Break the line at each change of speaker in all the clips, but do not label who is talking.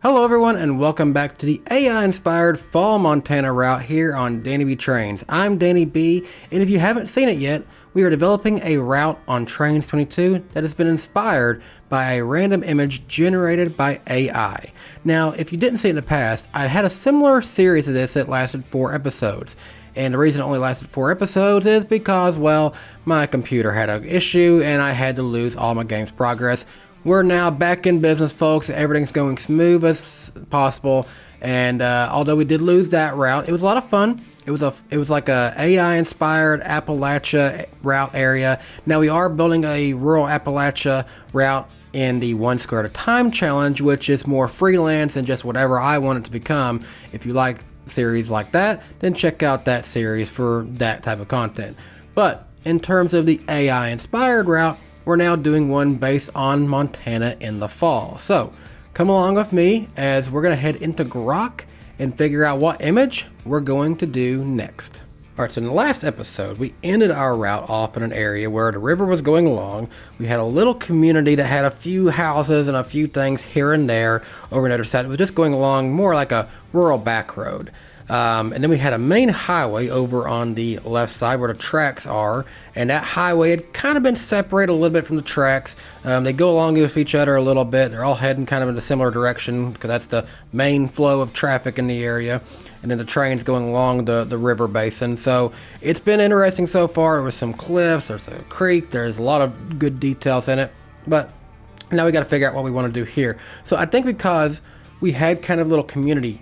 Hello everyone and welcome back to the AI-inspired Fall Montana route here on DannyBTrainz. I'm Danny B, and if you haven't seen it yet, we are developing a route on Trainz 22 that has been inspired by a random image generated by AI. Now, if you didn't see it in the past, I had a similar series of this that lasted 4 episodes. And the reason it only lasted 4 episodes is because, well, my computer had an issue and I had to lose all my game's progress. We're now back in business, folks. Everything's going smooth as possible, and although we did lose that route, it was a lot of fun. It was like a AI-inspired Appalachia route area. Now we are building a rural Appalachia route in the 1 square at a time challenge, which is more freelance and just whatever I want it to become. If you like series like that, then check out that series for that type of content. But in terms of the AI-inspired route, we're now doing one based on Montana in the fall. So come along with me as we're going to head into Grok and figure out what image we're going to do next. Alright, so in the last episode, we ended our route off in an area where the river was going along. We had a little community that had a few houses and a few things here and there over on the other side. It was just going along more like a rural back road. And then we had a main highway over on the left side where the tracks are, and that highway had kind of been separated a little bit from the tracks. They go along with each other a little bit. They're all heading kind of in a similar direction because that's the main flow of traffic in the area, and then the train's going along the river basin. So it's been interesting so far. There was some cliffs, there's a creek, there's a lot of good details in it, but now we got to figure out what we want to do here. So I think because we had kind of little community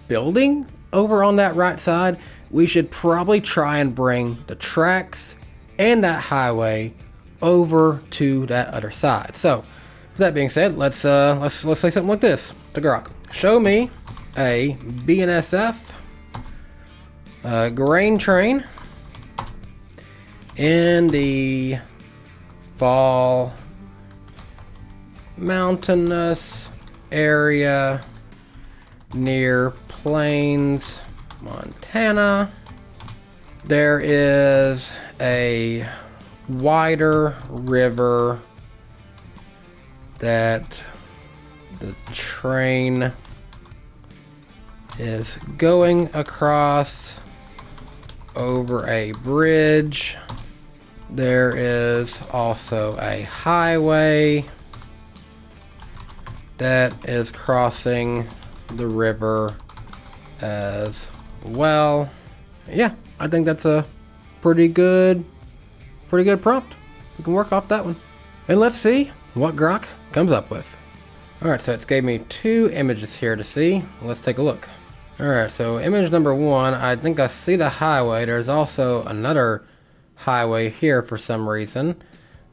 building over on that right side, we should probably try and bring the tracks and that highway over to that other side. So with that being said, let's say something like this to Grok. Show me a BNSF grain train in the fall mountainous area near Plains, Montana. There is a wider river that the train is going across over a bridge. There is also a highway that is crossing the river as well. Yeah, I think that's a pretty good prompt. We can work off that one. And let's see what Grok comes up with. Alright, so it's gave me 2 images here to see. Let's take a look. Alright, so image number 1, I think I see the highway. There's also another highway here for some reason.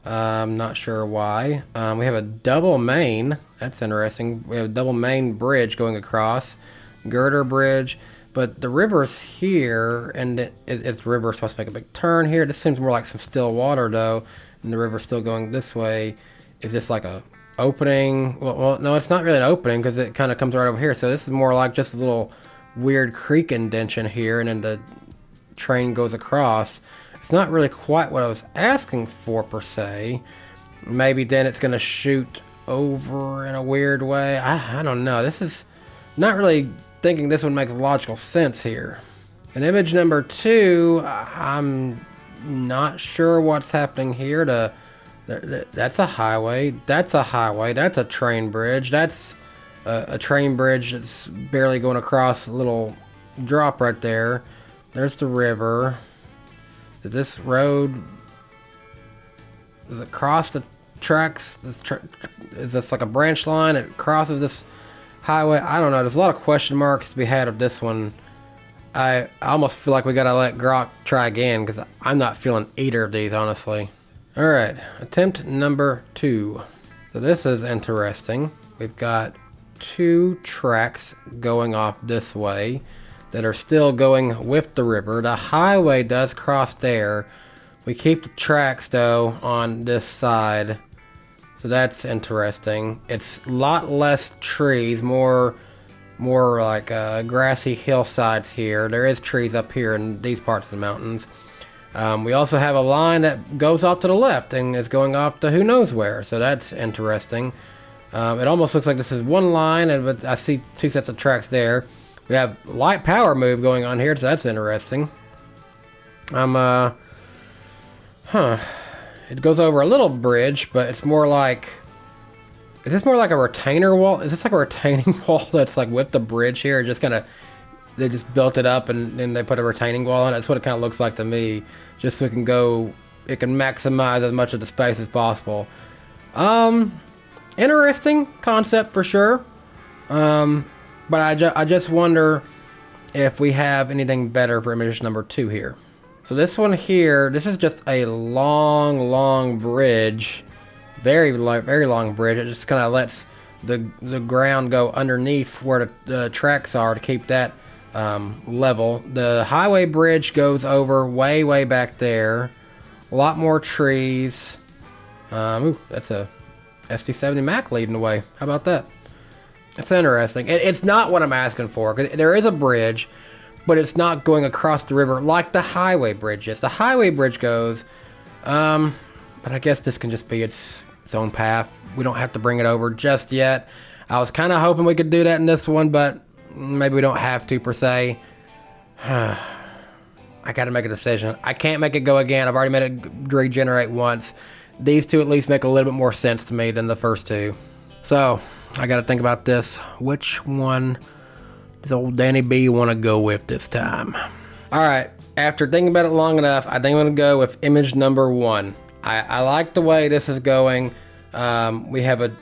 I'm not sure why. We have a double main. That's interesting. We have a double main bridge going across. Girder bridge. But the river's here, and it's the river supposed to make a big turn here. This seems more like some still water, though. And the river's still going this way. Is this like a opening? Well, no, it's not really an opening because it kind of comes right over here. So this is more like just a little weird creek indentation here, and then the train goes across. It's not really quite what I was asking for per se. Maybe then it's gonna shoot over in a weird way. I don't know. This is not really thinking this one makes logical sense here. And image number 2, I'm not sure what's happening here. That's a highway. That's a highway. That's a train bridge. That's a train bridge that's barely going across a little drop right there. There's the river. Is this road, does it cross the tracks? Is this like a branch line? It crosses this highway? I don't know. There's a lot of question marks to be had of this one. I almost feel like we gotta let Grok try again because I'm not feeling either of these, honestly. Alright, attempt number 2. So this is interesting. We've got 2 tracks going off this way that are still going with the river. The highway does cross there. We keep the tracks though on this side, so that's interesting. It's a lot less trees, more like grassy hillsides here. There is trees up here in these parts of the mountains. We also have a line that goes off to the left and is going off to who knows where, so that's interesting. It almost looks like this is one line, but I see two sets of tracks there. We have light power move going on here, so that's interesting. It goes over a little bridge, but it's more like... Is this more like a retainer wall? Is this like a retaining wall that's like with the bridge here? Just kind of, they just built it up and then they put a retaining wall on it. That's what it kind of looks like to me. Just so it can go, it can maximize as much of the space as possible. Interesting concept for sure. But I just wonder if we have anything better for image number 2 here. So this one here, this is just a long bridge. Very long bridge. It just kind of lets the ground go underneath where the tracks are to keep that level. The highway bridge goes over way back there. A lot more trees. Ooh, that's a SD70 Mac leading the way. How about that? It's interesting. It's not what I'm asking for, because there is a bridge, but it's not going across the river like the highway bridge is. The highway bridge goes, but I guess this can just be its own path. We don't have to bring it over just yet. I was kind of hoping we could do that in this one, but maybe we don't have to per se. I gotta make a decision. I can't make it go again. I've already made it regenerate once. These two at least make a little bit more sense to me than the first two. So I gotta think about this. Which one does old Danny B want to go with this time? All right, after thinking about it long enough, I think I'm gonna go with image number 1. I like the way this is going. We have a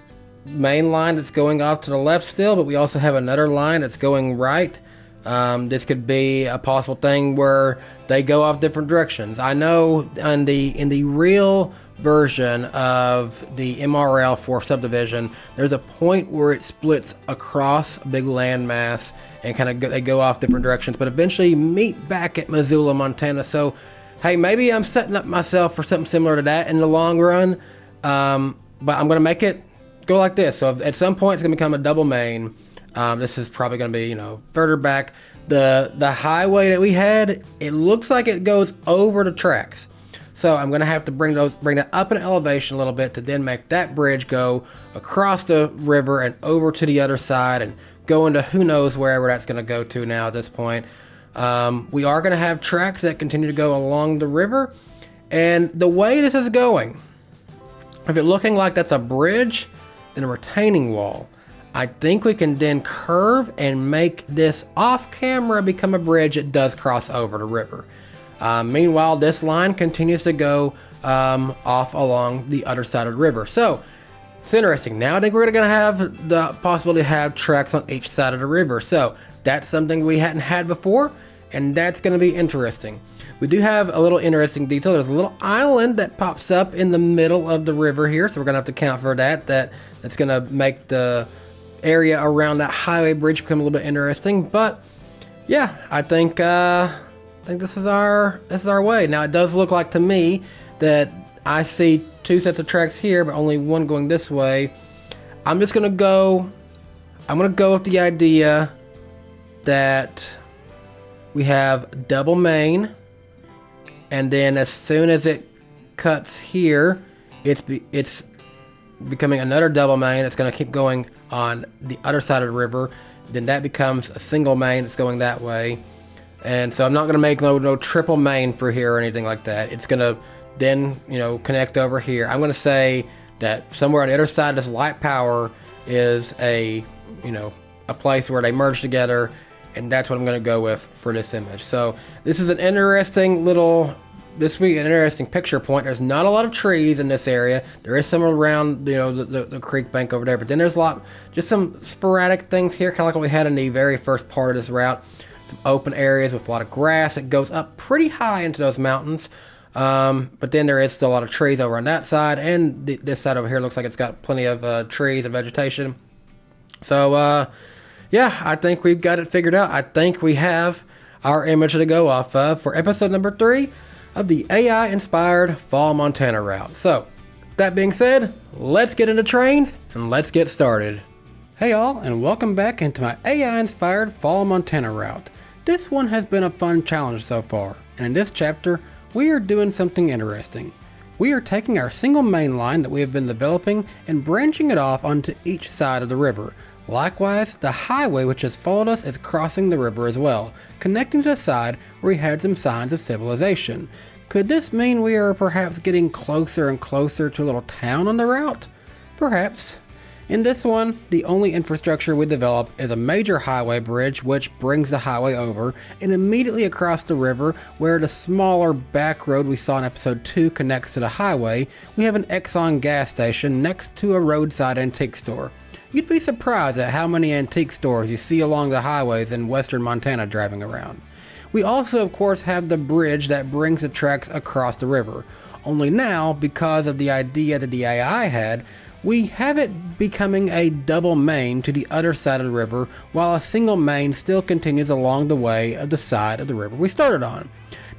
main line that's going off to the left still, but we also have another line that's going right. This could be a possible thing where they go off different directions. I know in the real version of the MRL for subdivision, there's a point where it splits across a big landmass and kind of they go off different directions, but eventually meet back at Missoula, Montana. So hey, maybe I'm setting up myself for something similar to that in the long run, but I'm going to make it go like this. So at some point, it's going to become a double main. This is probably going to be, further back. The highway that we had, it looks like it goes over the tracks. So I'm going to have to bring that up in elevation a little bit to then make that bridge go across the river and over to the other side and go into who knows wherever that's going to go to now at this point. We are going to have tracks that continue to go along the river, and the way this is going, if it's looking like that's a bridge and a retaining wall, I think we can then curve and make this off camera become a bridge that does cross over the river. Meanwhile, this line continues to go off along the other side of the river. So it's interesting. Now I think we're going to have the possibility to have tracks on each side of the river. So that's something we hadn't had before, and that's going to be interesting. We do have a little interesting detail. There's a little island that pops up in the middle of the river here, so we're going to have to account for that. That's going to make the area around that highway bridge become a little bit interesting. But yeah, I think this is our way. Now it does look like to me that I see two sets of tracks here, but only one going this way. I'm gonna go with the idea that we have double main, and then as soon as it cuts here, it's becoming another double main. It's going to keep going on the other side of the river. Then that becomes a single main that's going that way. And so I'm not going to make no triple main for here or anything like that. It's going to then, connect over here. I'm going to say that somewhere on the other side of this light power is a place where they merge together, and that's what I'm going to go with for this image. So this is an interesting interesting picture point. There's not a lot of trees in this area. There is some around, the creek bank over there, but then there's just some sporadic things here, kind of like what we had in the very first part of this route. Some open areas with a lot of grass. It goes up pretty high into those mountains, but then there is still a lot of trees over on that side, and this side over here looks like it's got plenty of trees and vegetation. So yeah, I think we've got it figured out. I think we have our image to go off of for episode number 3 of the AI-inspired Fall Montana route. So, that being said, let's get into Trainz and let's get started. Hey all, and welcome back into my AI-inspired Fall Montana route. This one has been a fun challenge so far, and in this chapter, we are doing something interesting. We are taking our single main line that we have been developing and branching it off onto each side of the river. Likewise, the highway which has followed us is crossing the river as well, connecting to the side where we had some signs of civilization. Could this mean we are perhaps getting closer and closer to a little town on the route? Perhaps. In this one, the only infrastructure we develop is a major highway bridge which brings the highway over, and immediately across the river, where the smaller back road we saw in episode 2 connects to the highway, we have an Exxon gas station next to a roadside antique store. You'd be surprised at how many antique stores you see along the highways in western Montana driving around. We also of course have the bridge that brings the tracks across the river. Only now, because of the idea that the AI had, we have it becoming a double main to the other side of the river, while a single main still continues along the way of the side of the river we started on.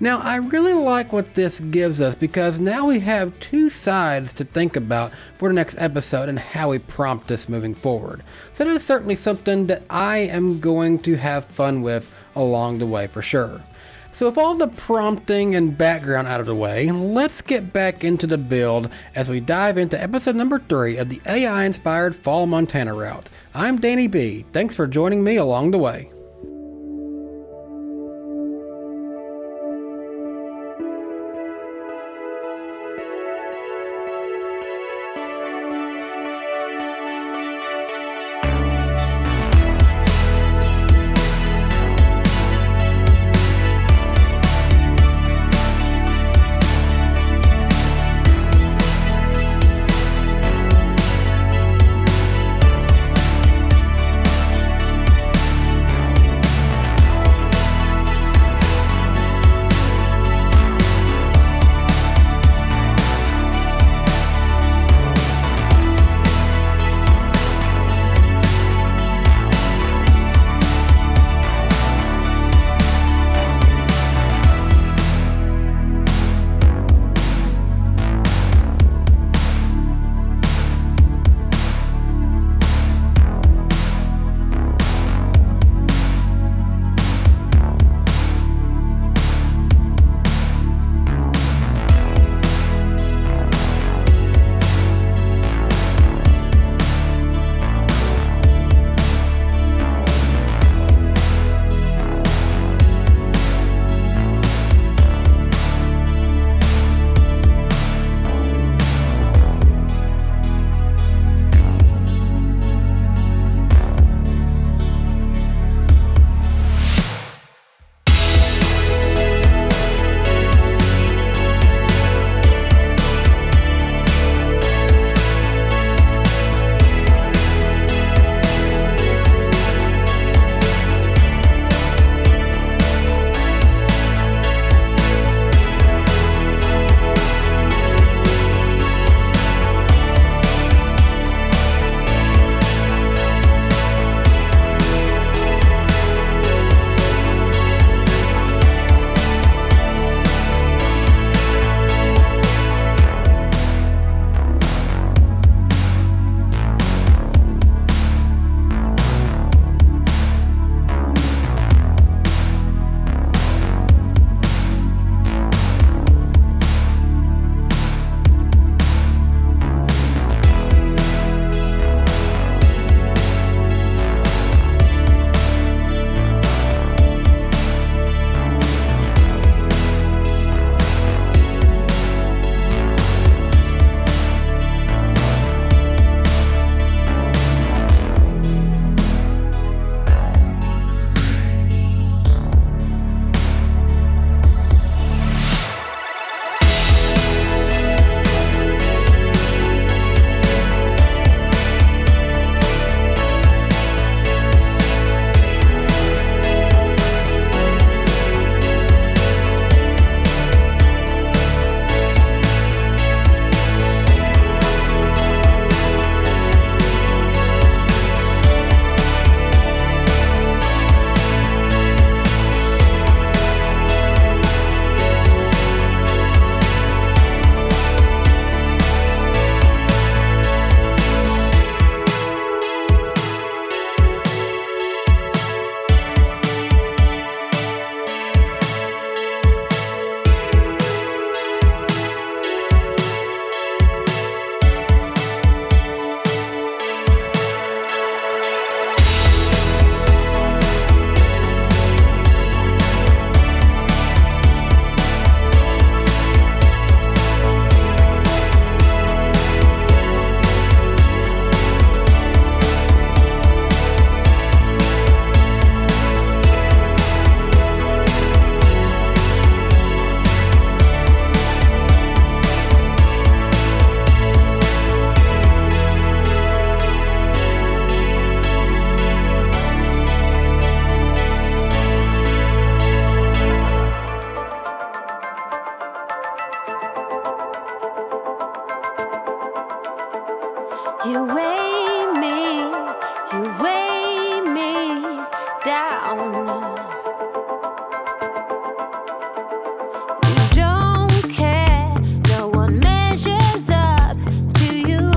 Now, I really like what this gives us because now we have two sides to think about for the next episode and how we prompt this moving forward. So that is certainly something that I am going to have fun with along the way for sure. So with all the prompting and background out of the way, let's get back into the build as we dive into episode number 3 of the AI-inspired Fall Montana route. I'm Danny B. Thanks for joining me along the way.
down. You don't care, no one measures up to you.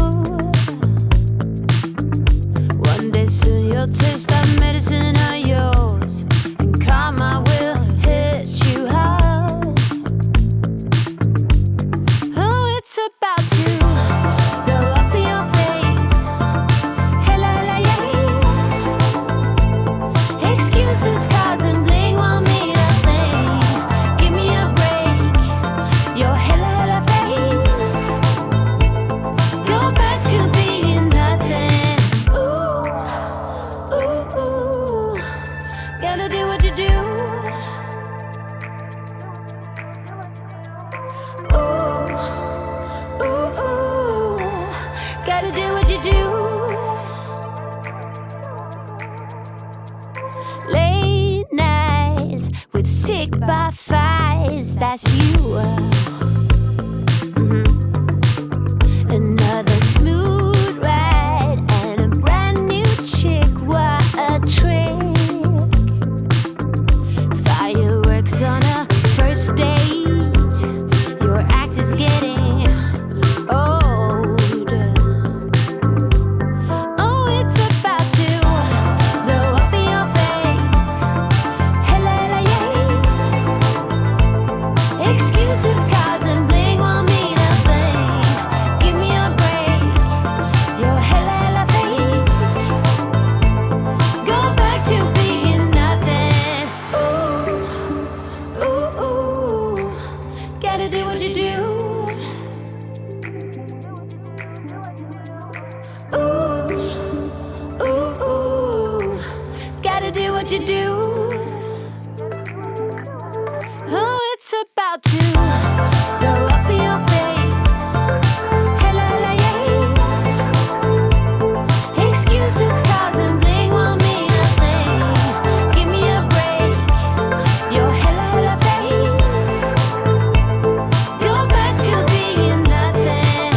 One day soon you'll taste that medicine of yours, and karma will hit you hard. Oh, it's about to blow up in your face. Hella, yeah. Excuses causing bling won't mean a thing. Give me a break. You're hella fake. Go back to being nothing. Ooh, ooh, ooh. Gotta do what you do. Ooh, ooh, ooh. Gotta do what you do. Late nights with sick buffets, that's you. Another smooth ride and a brand new chick. What a trick. Fireworks on a first date. Your act is getting old. Oh, it's about to blow up in your face. Hella, yeah. Excuses, cards, and bling won't mean a thing. Give me a break. You're hella fake. Go back to being nothing. Ooh, ooh, ooh. Gotta do what you do. Ooh, ooh, ooh. Gotta do what you do. Oh, it's about to blow up in your face. Hella, yeah. Excuses, cards, and bling won't mean a thing. Give me a break. You're hella fake. Go back to being nothing.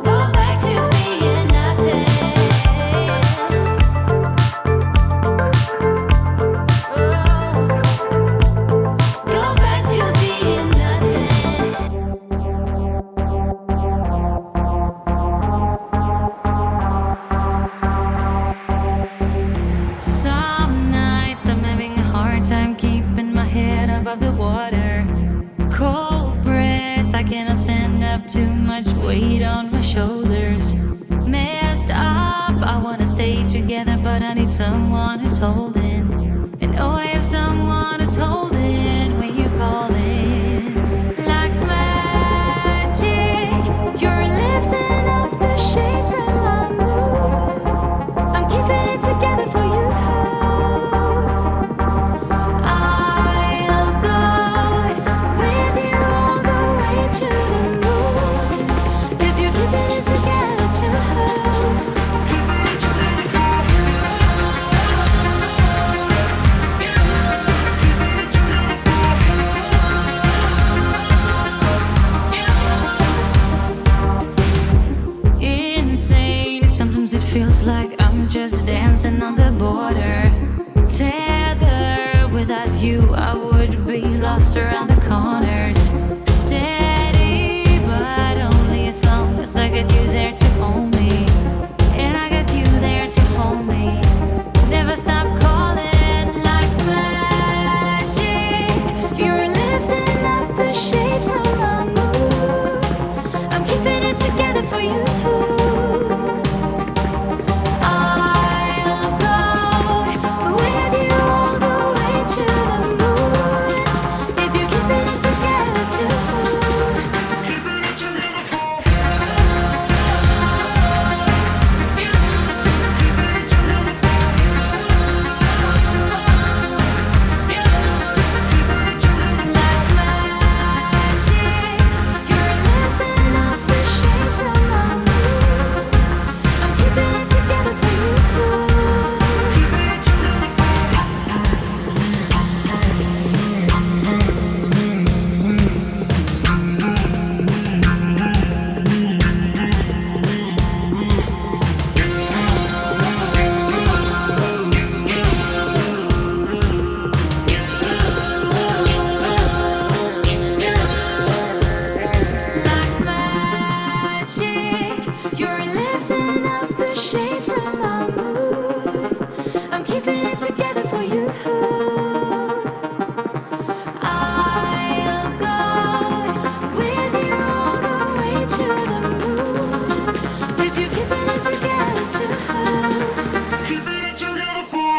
Go back to being nothing. Go back to being nothing. Some nights I'm having a hard time keeping my head above the water. Cold breath, I cannot stand up, too much weight on my shoulders. Messed up, I wanna stay together, but I need someone who's holding. And oh, I have someone who's holding when you call it. Like magic, you're lifting off the shade from my mood. I'm keeping it together for you. I'll go with you all the way to the moon. If you're keeping it together too. Insane, sometimes it feels like I'm just dancing on the border. Tether, without you I would be lost around the corners. Steady, but only as long as I get you there to hold me. And I got you there to hold me. Never stop calling like magic. You're lifting off the shade from my mood. I'm keeping it together for you. I'll go with you all the way to the moon. If you're keeping it together too. Like magic, you're lifting off the shade from my moon. You're lifting off the shade from my mood. I'm keeping it together for you. I'll go with you all the way to the moon. If you're keeping it together too. Keeping it together for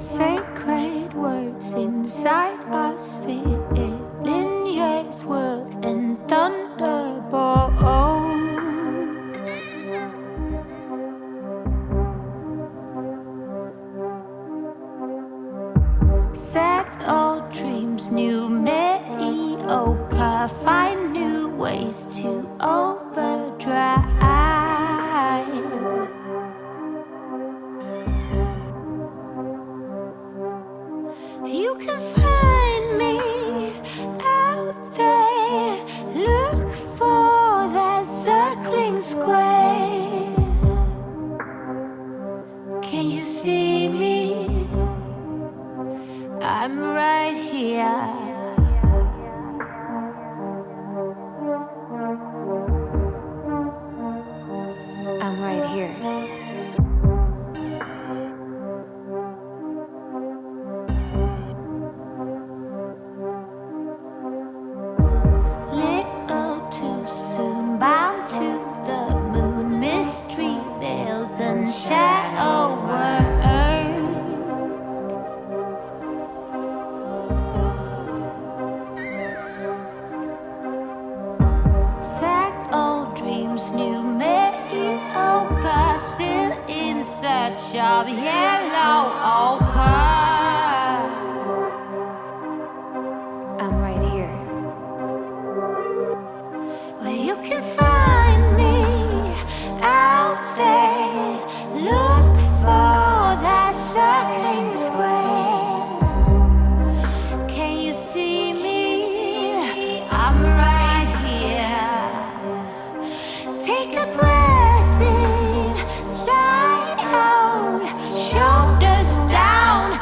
Sacred words inside us, filling yes words and thunderbolts. Sacked old dreams, new mediocre, find new ways to overdrive. You can find me out there, look for that circling square. Can you see me? I'm right here. I'm right here. Little too soon, bound to the moon, mystery veils and shadow work. Sacked old dreams, new mediocre, still in search of yellow ochre. I'm right here. Well, you can find me out there, look for that circling square. Can you see me? I'm right here. Take a breath in, sigh out, shoulders down,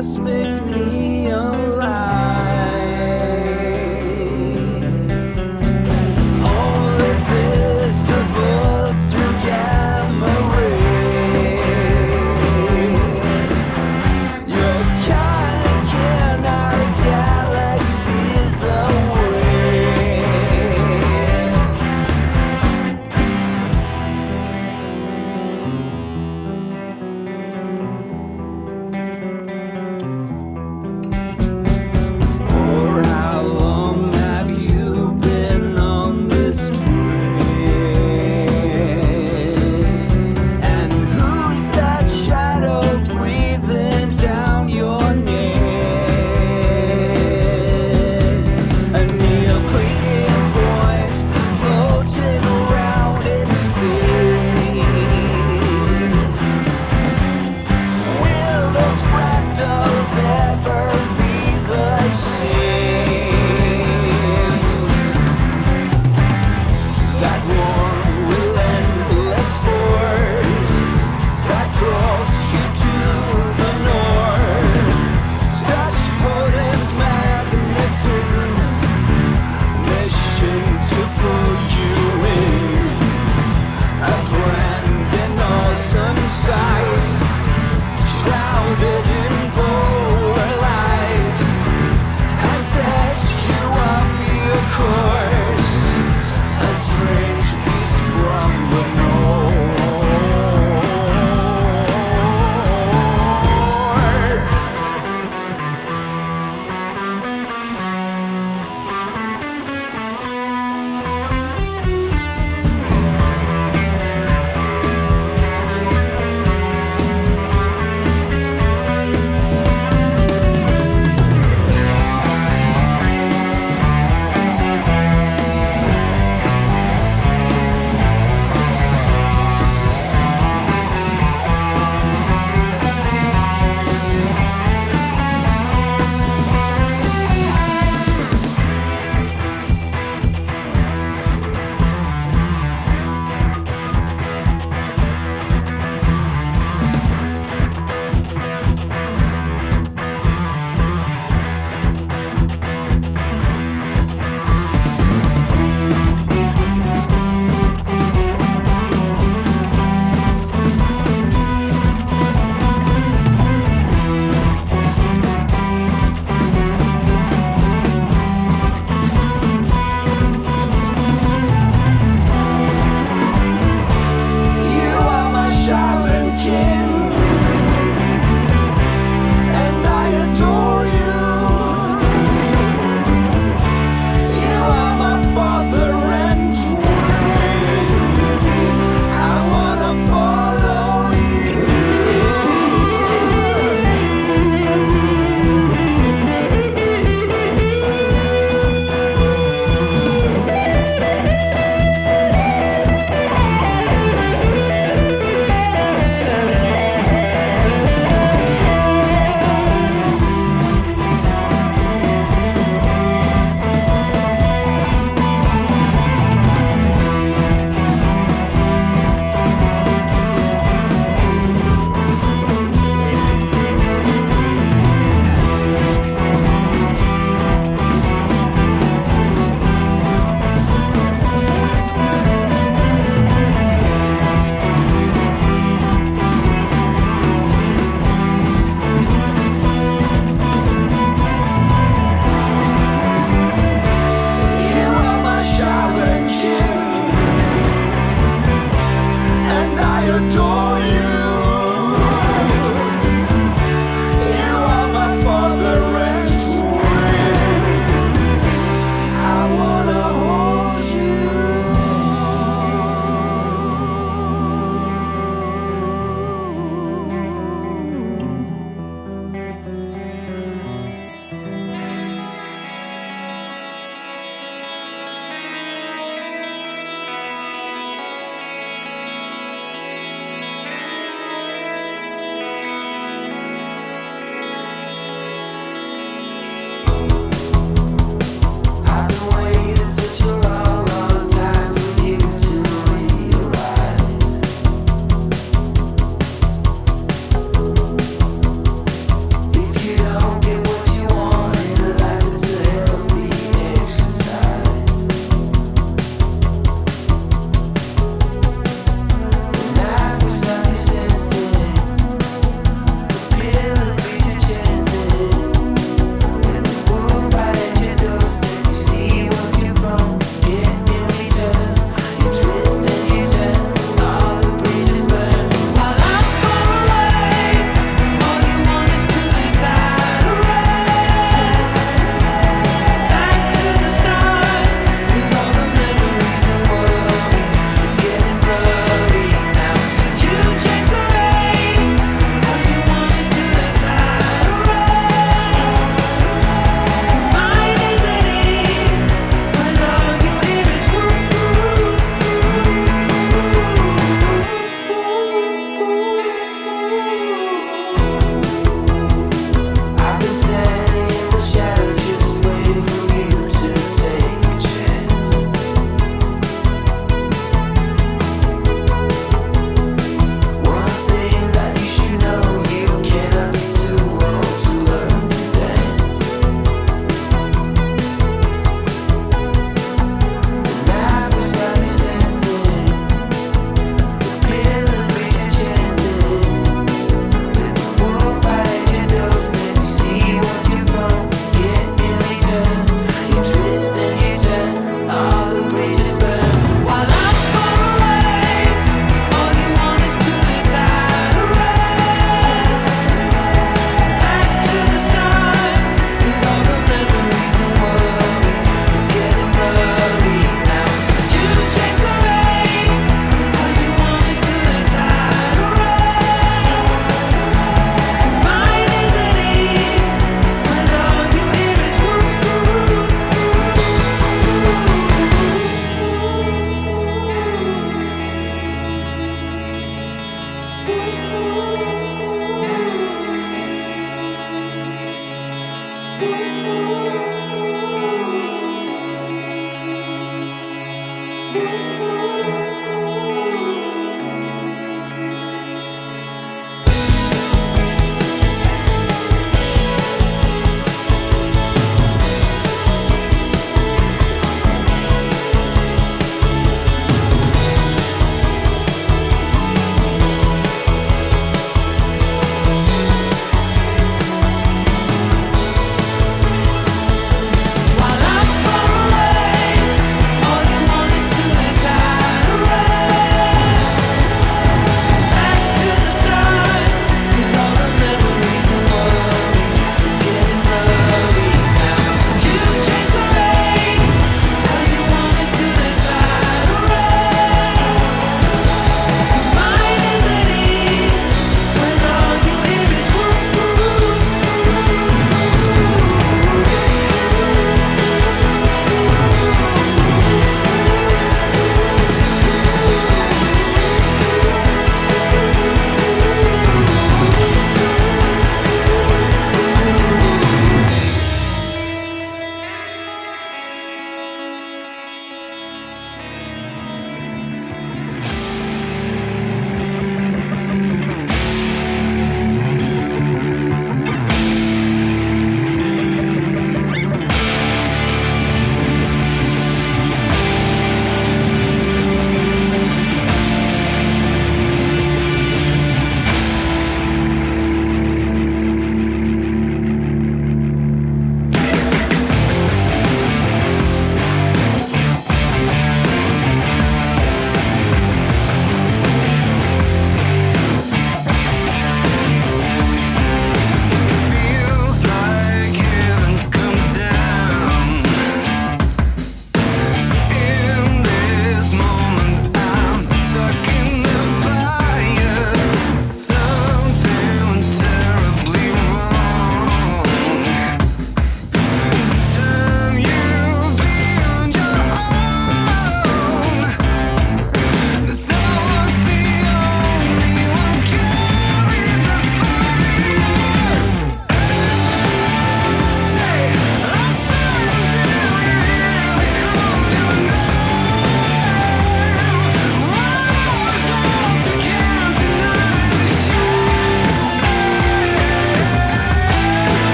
cosmic neon light, only visible through gamma rays. You're carrying our galaxies away.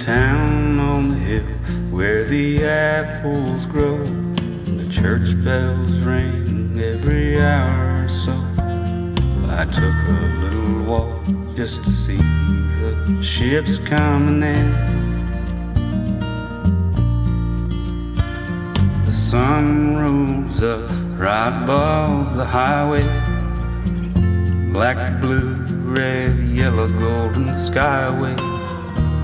town on the hill where the apples grow, and the church bells ring every hour or so. I took a little walk just to see the ships coming in. The sun rose up right above the highway, black, blue, red, yellow, golden skyway.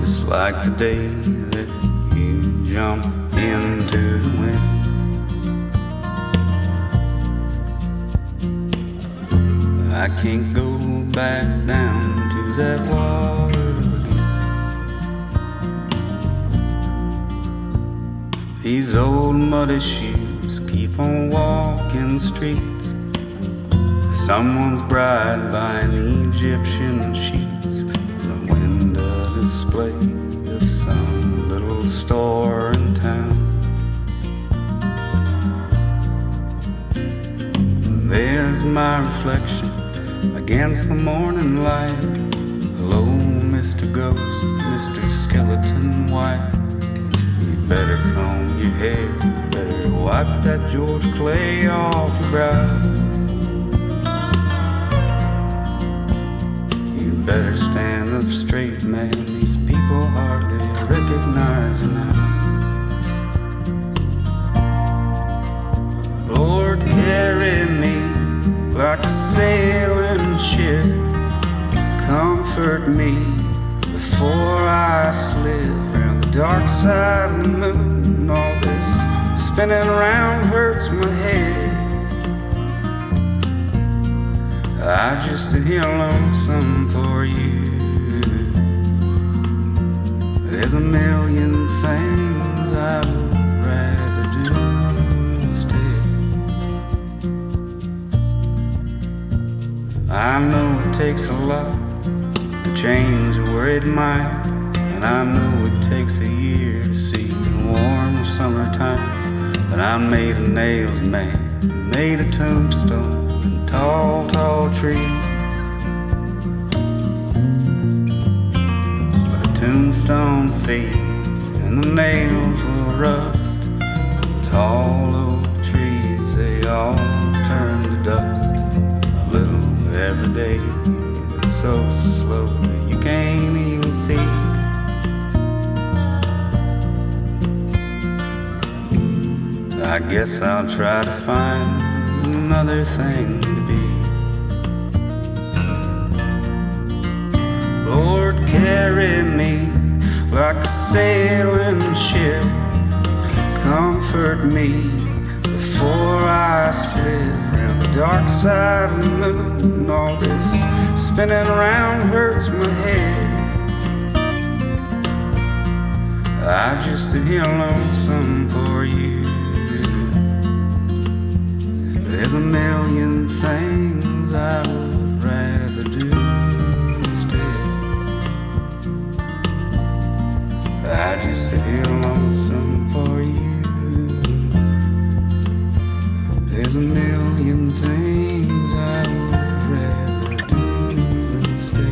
It's like the day that you jump into the wind. I can't go back down to that water again. These old muddy shoes keep on walking streets. Someone's bride buying Egyptian sheets, the window display of some little store in town. And there's my reflection against the morning light. Hello, Mr. Ghost, Mr. Skeleton White. You better comb your hair, you better wipe that George clay off your brow. Better stand up straight, man. These people hardly recognize you now. Lord, carry me like a sailing ship. Comfort me before I slip around the dark side of the moon. All this spinning around hurts my head. I just sit here lonesome for you. There's a million things I would rather do instead. I know it takes a lot to change a worried mind, and I know it takes a year to see the warm summertime. But I'm made of nails, man, made of tombstone, tall, tall trees. But a tombstone fades and the nails will rust. The tall oak trees, they all turn to dust. A little every day, it's so slow that you can't even see. I guess I'll try to find another thing to be. Lord, carry me like a sailing ship. Comfort me before I slip around the dark side of the moon. All this spinning around hurts my head. I just sit here lonesome for you. There's a million things I would rather do instead. I just sit here lonesome for you. There's a million things I would rather do instead.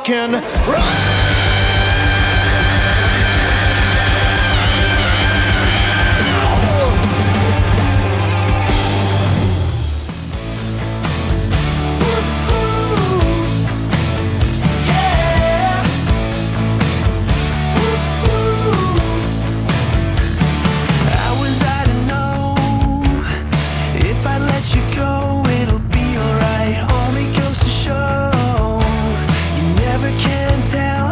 can run. Tell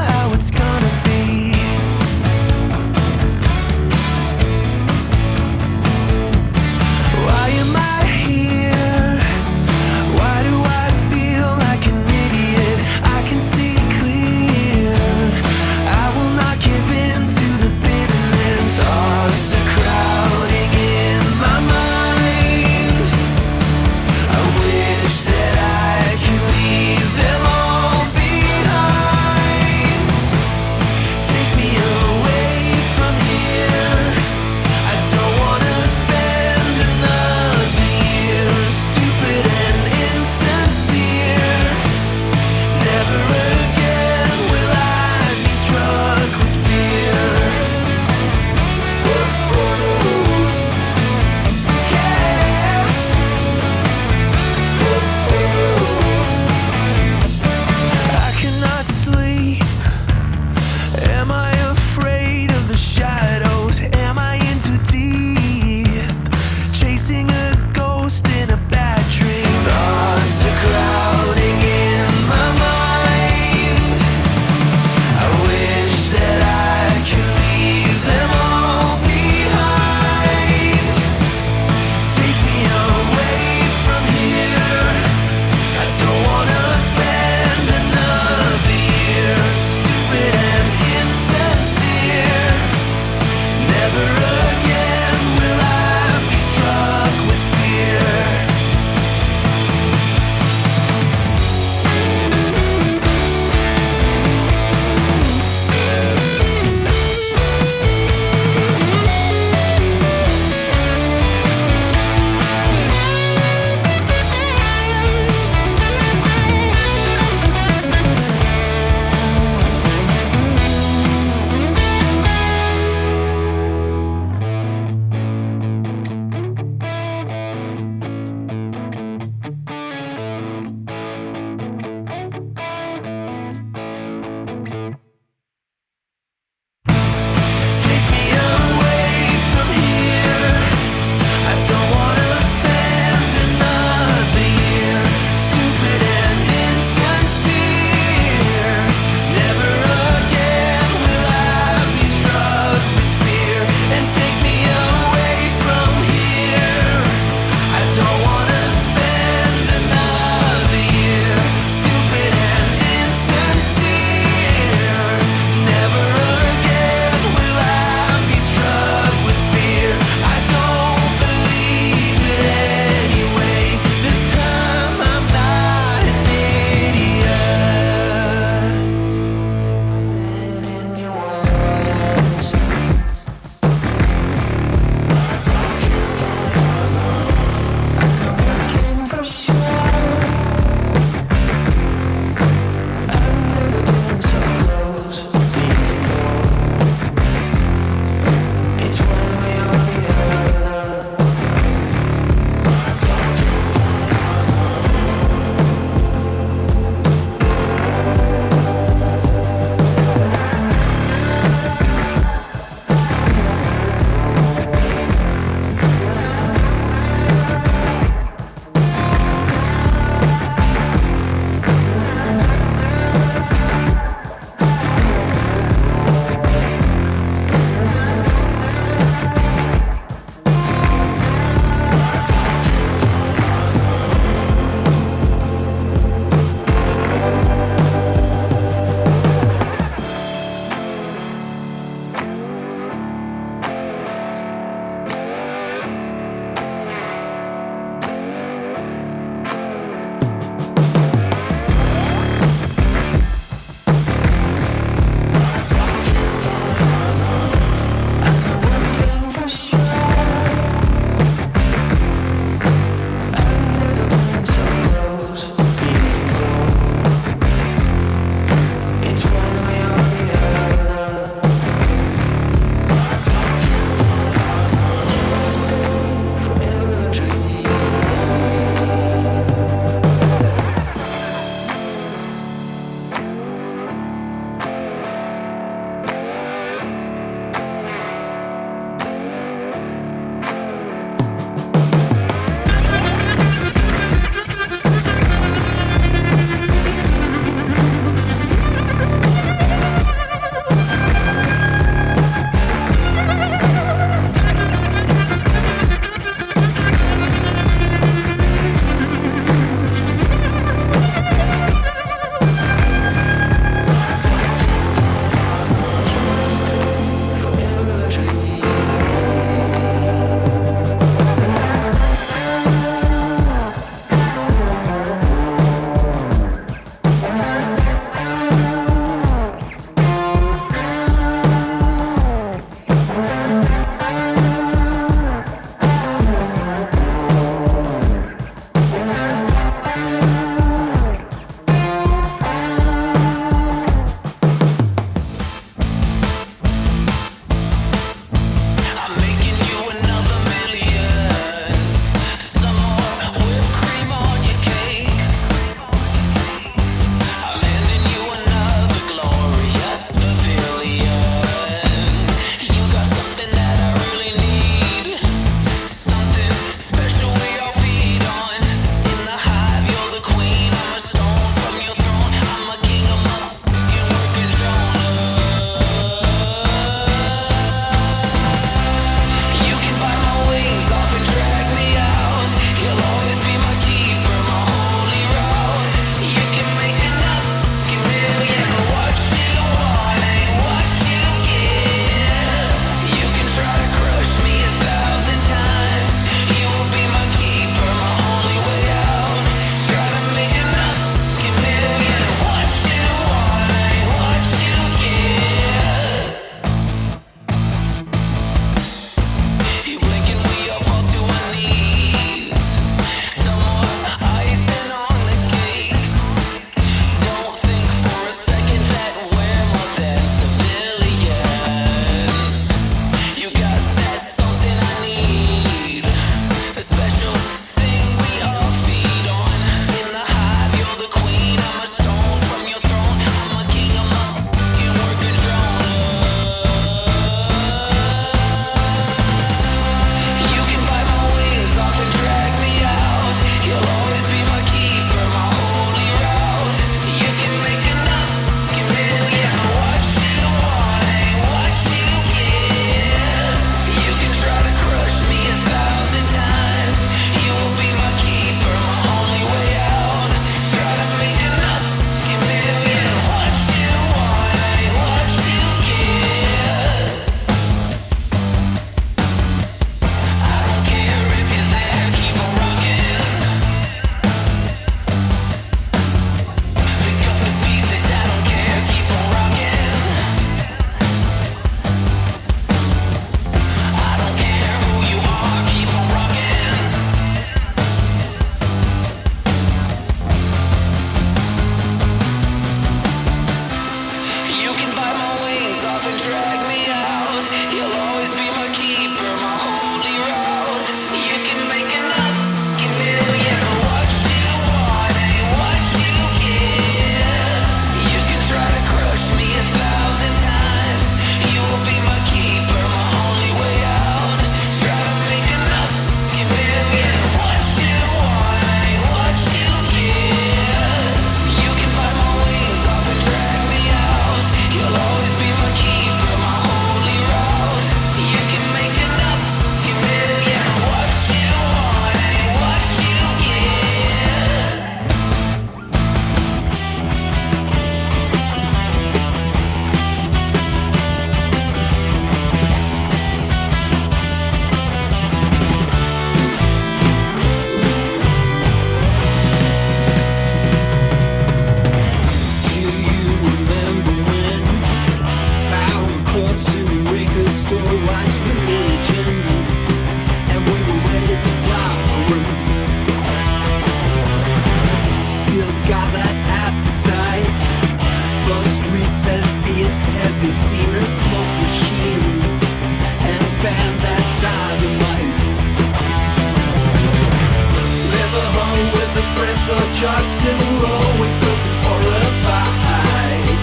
sucks and we're always looking for a fight.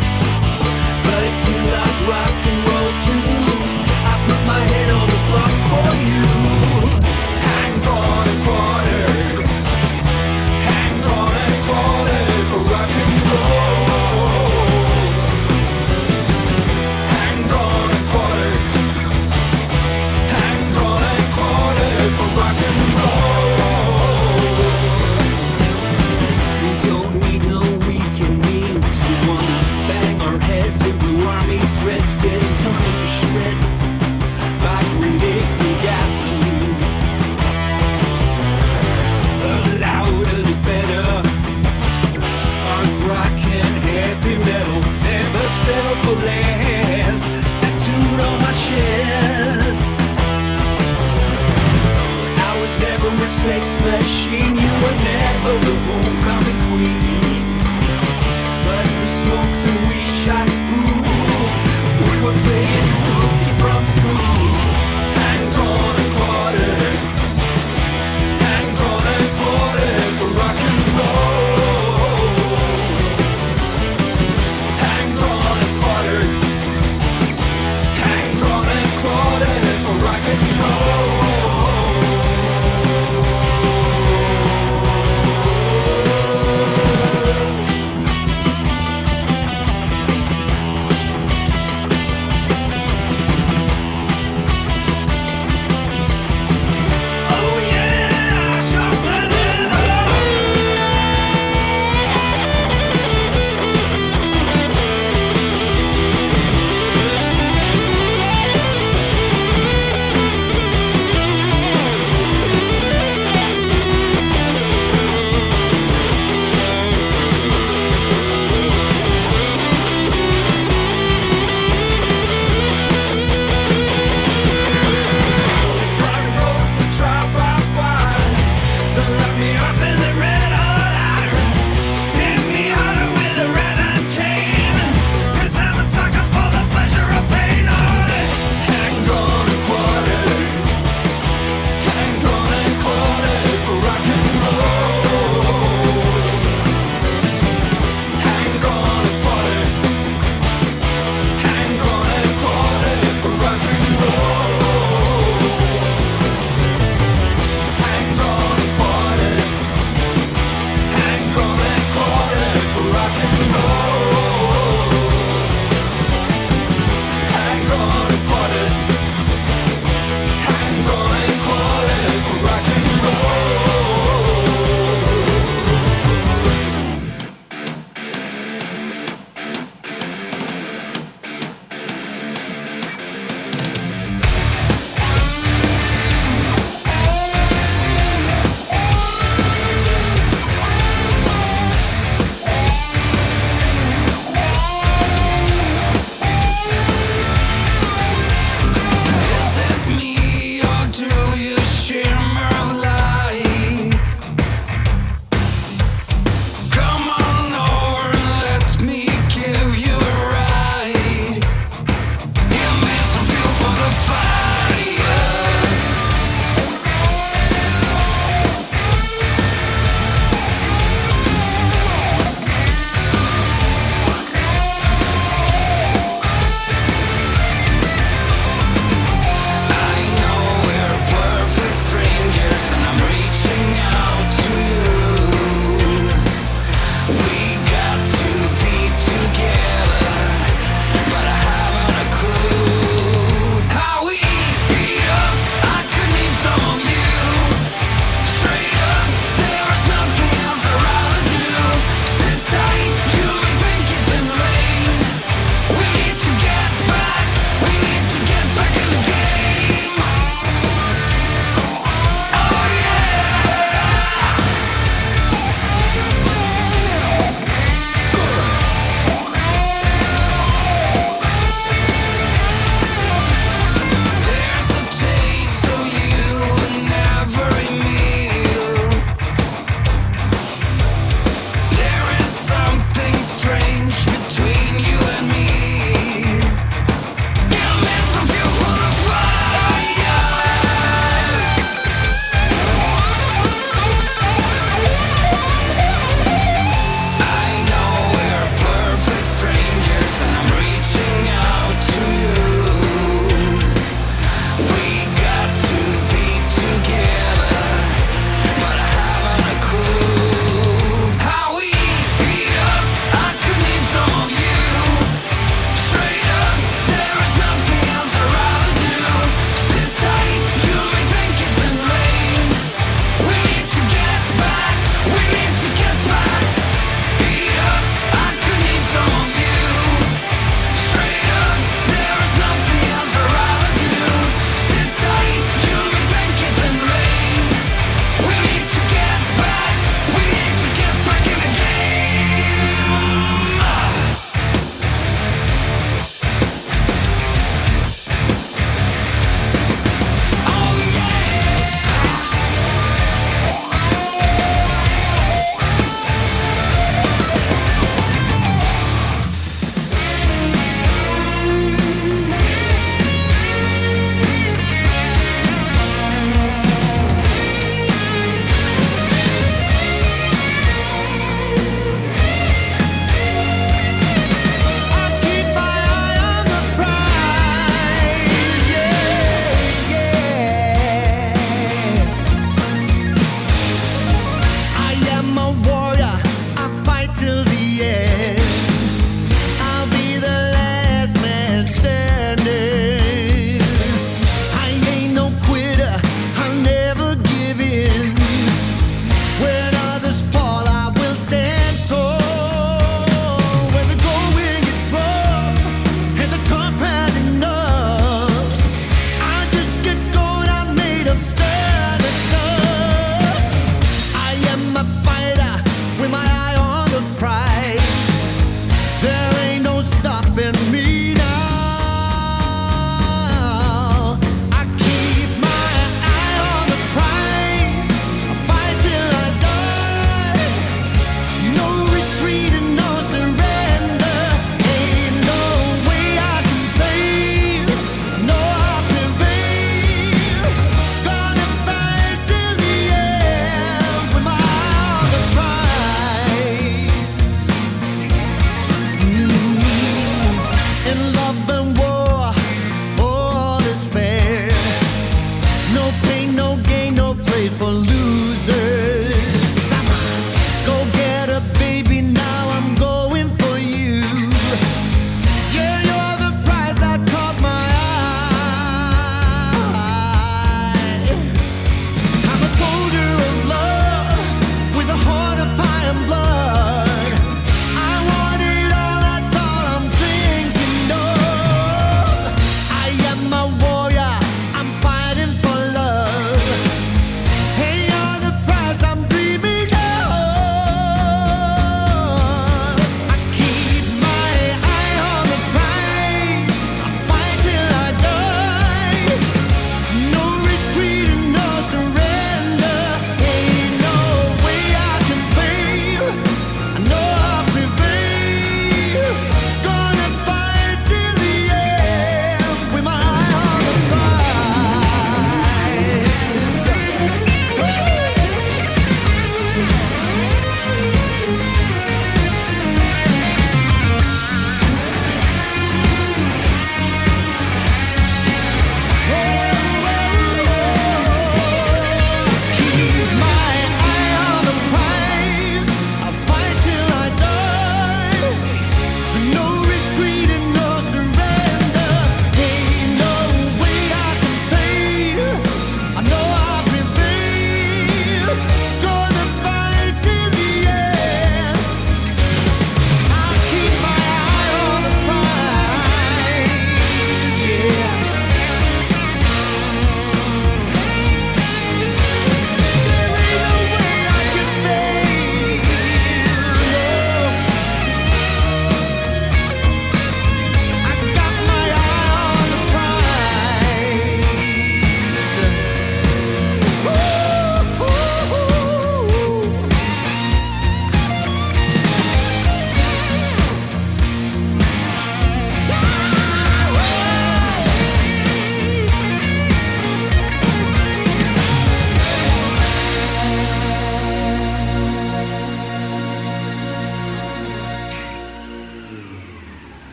But you like rock and roll too. I put my head on the block for you. Hang on and quarter. Hang on and quarter for rock and roll. Hang on and quarter. Hang on and quarter for rock and roll. We don't need no weekend meals. We wanna bang our heads into army threads, getting torn into shreds by grenades and gasoline. The louder the better. Hard rock and heavy metal, never settle for less. Tattooed on my chest. I was never a sex machine. You were never the homecoming queen. But we smoked and we shot boo. We were playing hooky from school. Hang on a quarter. Hang on a quarter for rock and roll. Hang on a quarter. Hang on a quarter for rock and roll.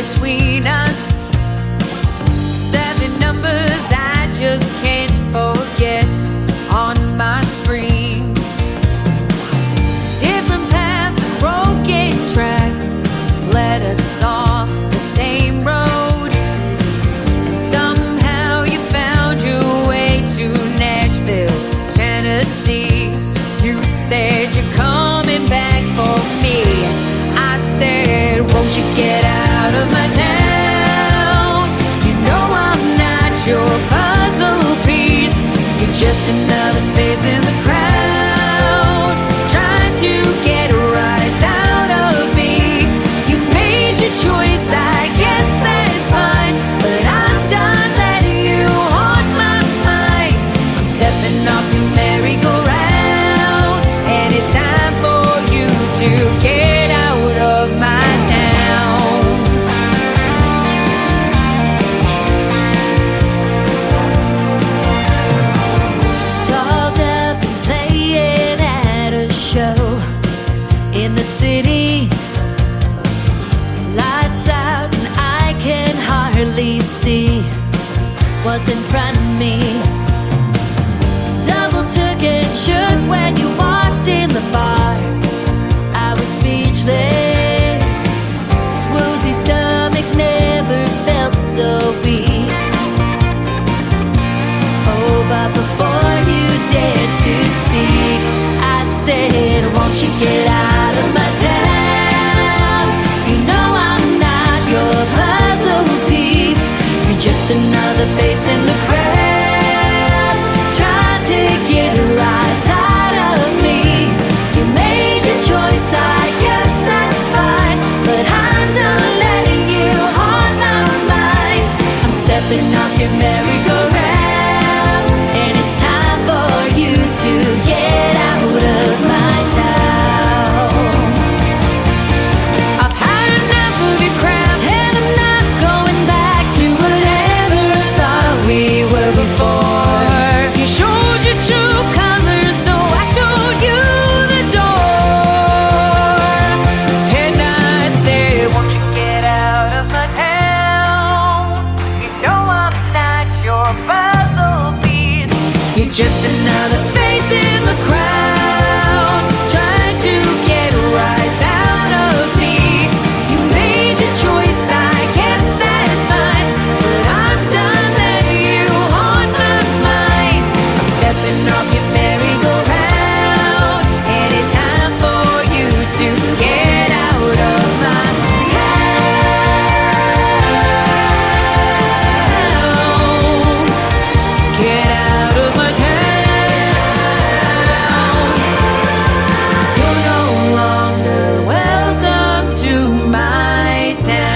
between us. 7 numbers I just can't forget on my screen. Different paths and broken tracks led us off the same road, and somehow you found your way to Nashville, Tennessee. You said you're coming back for me. I said, won't you get out of my town? You know I'm not your puzzle piece. You're just another face in the crowd, trying to get a rise out of me. You made your choice, I guess that's fine, but I'm done letting you haunt my mind. I'm stepping off your merry-go-round, and it's time for you to get out of my town. Dolled up and playing at a show in the city. Lights out and I can hardly see what's in front of me. Double took and shook when you walked in the bar. I was speechless. Woozy stomach never felt so weak. Oh, but before you dared to speak, I said, won't you get out of my town? You know I'm not your puzzle piece. You're just another face in the crowd, trying to get a rise out of me. You made your choice, I guess that's fine, but I'm done letting you haunt my mind. I'm stepping off your merry-go-round, and it's time for you to get out of my town. I've had enough of your crap, and I'm not going back to whatever I thought we were before. You showed your true colors, so I showed you the door. And I said, won't you get out of my town? You know I'm not your puzzle piece. You're just another face in the crowd, trying to get a rise out of me. You made your choice, I guess that's fine, but I'm done letting you haunt my mind. I'm stepping off your merry-go-round, and it's time for you to get out of my town. Get out of my town. You're no longer welcome to my town.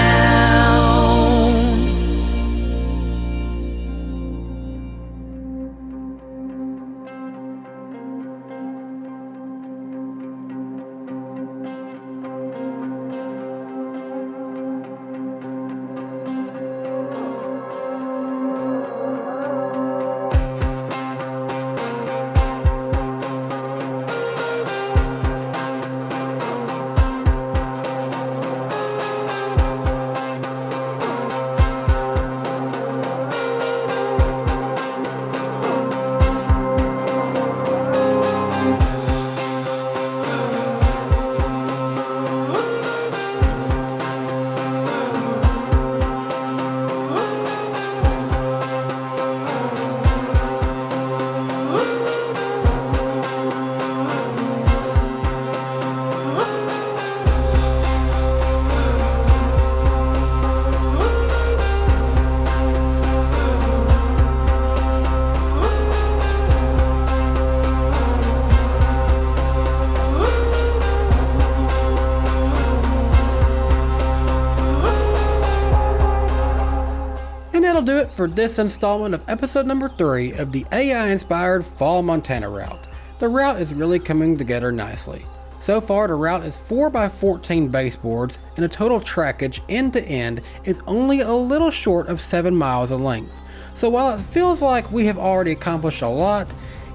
And that'll do it for this installment of episode number 3 of the AI-inspired Fall Montana route. The route is really coming together nicely. So far, the route is 4x14 baseboards, and the total trackage end to end is only a little short of 7 miles in length. So while it feels like we have already accomplished a lot,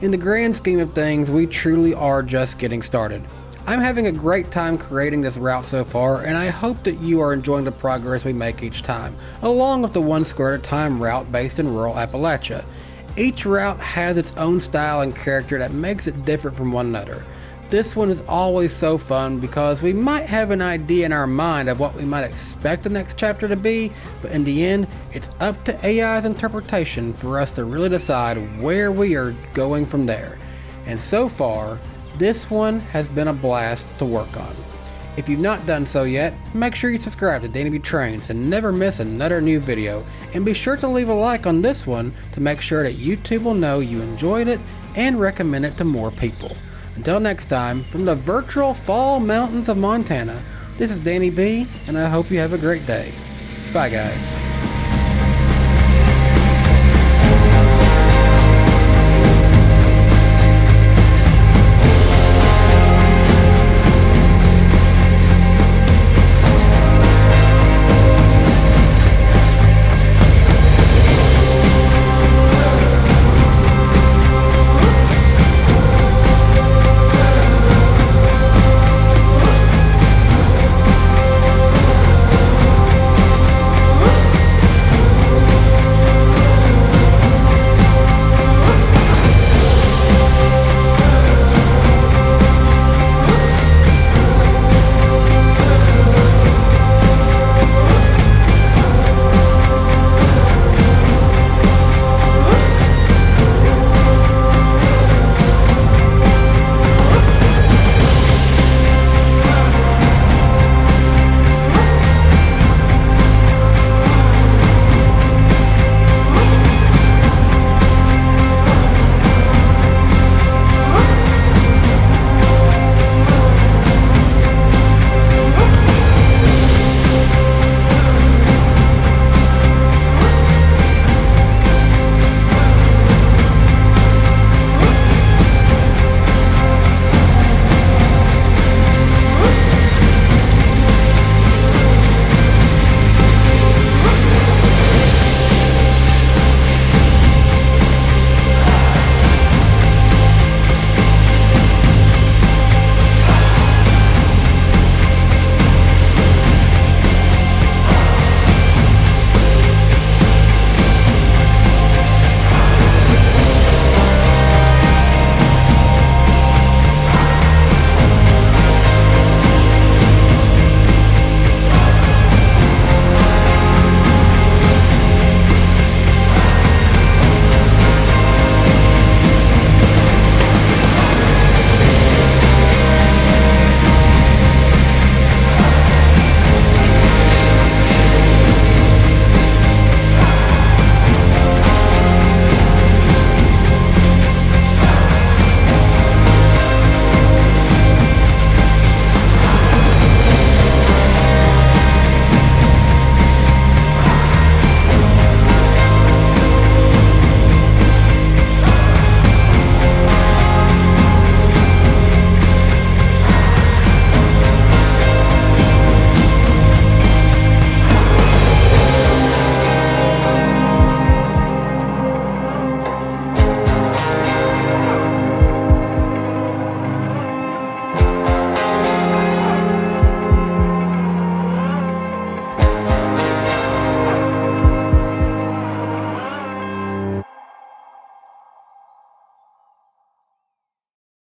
in the grand scheme of things, we truly are just getting started. I'm having a great time creating this route so far, and I hope that you are enjoying the progress we make each time, along with the 1 square at a time route based in rural Appalachia. Each route has its own style and character that makes it different from one another. This one is always so fun because we might have an idea in our mind of what we might expect the next chapter to be, but in the end, it's up to AI's interpretation for us to really decide where we are going from there. And so far, this one has been a blast to work on. If you've not done so yet, make sure you subscribe to DannyBTrainz and never miss another new video, and be sure to leave a like on this one to make sure that YouTube will know you enjoyed it and recommend it to more people. Until next time, from the virtual fall mountains of Montana, this is Danny B, and I hope you have a great day. Bye guys.